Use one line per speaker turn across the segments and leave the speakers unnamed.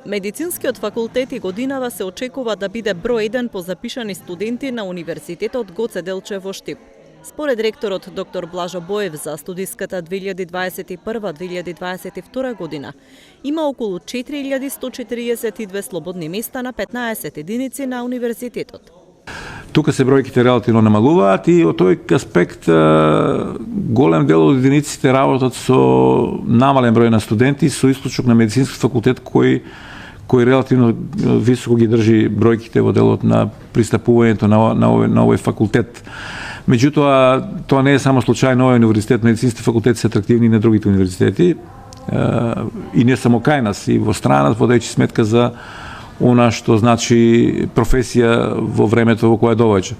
Медицинскиот факултет и годинава се очекува да биде број 1 по запишани студенти на Универзитетот Гоце Делчев во Штип. Според ректорот доктор Блажо Боев за студиската 2021-2022 година има околу 4142 слободни места на 15 единици на универзитетот.
Тука се бројките релативно намалуваат и од тој аспект голем дел од единиците работат со намален број на студенти, со исклучок на медицински факултет кој релативно високо ги држи бројките во делот на пристапувањето на овој факултет. Меѓутоа, тоа не е само случај на овој универзитет, медицински факултети се атрактивни и на другите универзитети, и не само кај нас, и во странат, водејќи сметка за она што значи професија во времето во кое доаѓа.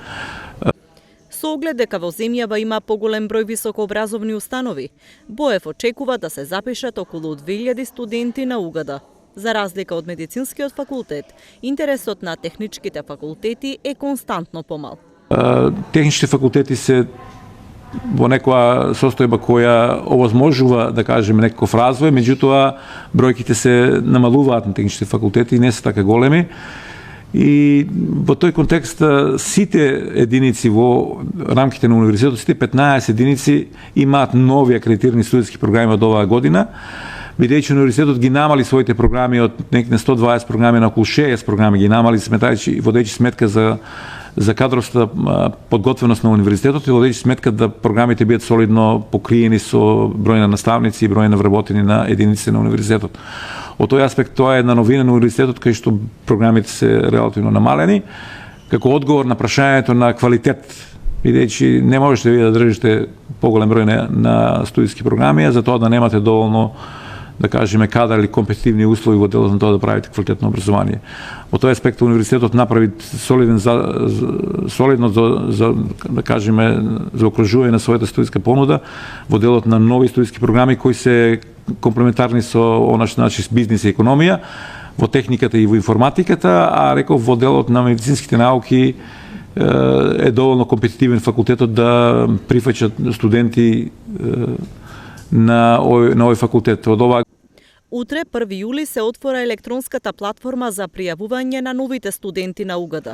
Со оглед дека во земјава има поголем број високообразовни установи, Боев очекува да се запишат околу 2000 студенти на УГД. За разлика од медицинскиот факултет, интересот на техничките факултети е константно помал.
Техничките факултети се во некоја состојба која овозможува, да кажеме, некаков развој, меѓутоа бројките се намалуваат на техничките факултети и не се така големи. И во тој контекст сите единици во рамките на универзитетот, сите 15 единици имаат нови акредитирани студентски програми од оваа година, бидејќи универзитетот ги намали своите програми од некаде 120 програми на околу 60 програми ги намали, водејќи сметка за кадровска подготвеност на универзитетот и водејќи сметка да програмите бидат солидно покриени со број на наставници и број на вработени на единици на универзитетот. Од тој аспект тоа е една новина на универзитетот кај што програмите се релативно намалени, како одговор на прашањето на квалитет, бидејќи не можете ви да држите поголем број на студиски програми, а за тоа да немате доволно, да кажеме, кадар или компетитивни услови во делот на тоа да правите квалитетно образование. Во тој аспект универзитетот направи солидно за да кажеме за окружување на својата студиска понуда во делот на нови студиски програми кои се комплементарни со она што значи бизнис и економија, во техниката и во информатиката, а реков во делот на медицинските науки е доволно компетитивен факултетот да прифаќа студенти на овој факултет.
Утре, 1 јули, се отвора електронската платформа за пријавување на новите студенти на УГД.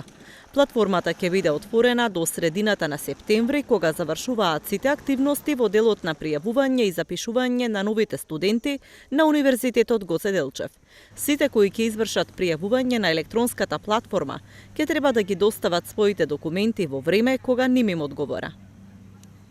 Платформата ќе биде отворена до средината на септември, кога завршуваат сите активности во делот на пријавување и запишување на новите студенти на Универзитетот Гоце Делчев. Сите кои ќе извршат пријавување на електронската платформа ќе треба да ги достават своите документи во време кога ним одговора.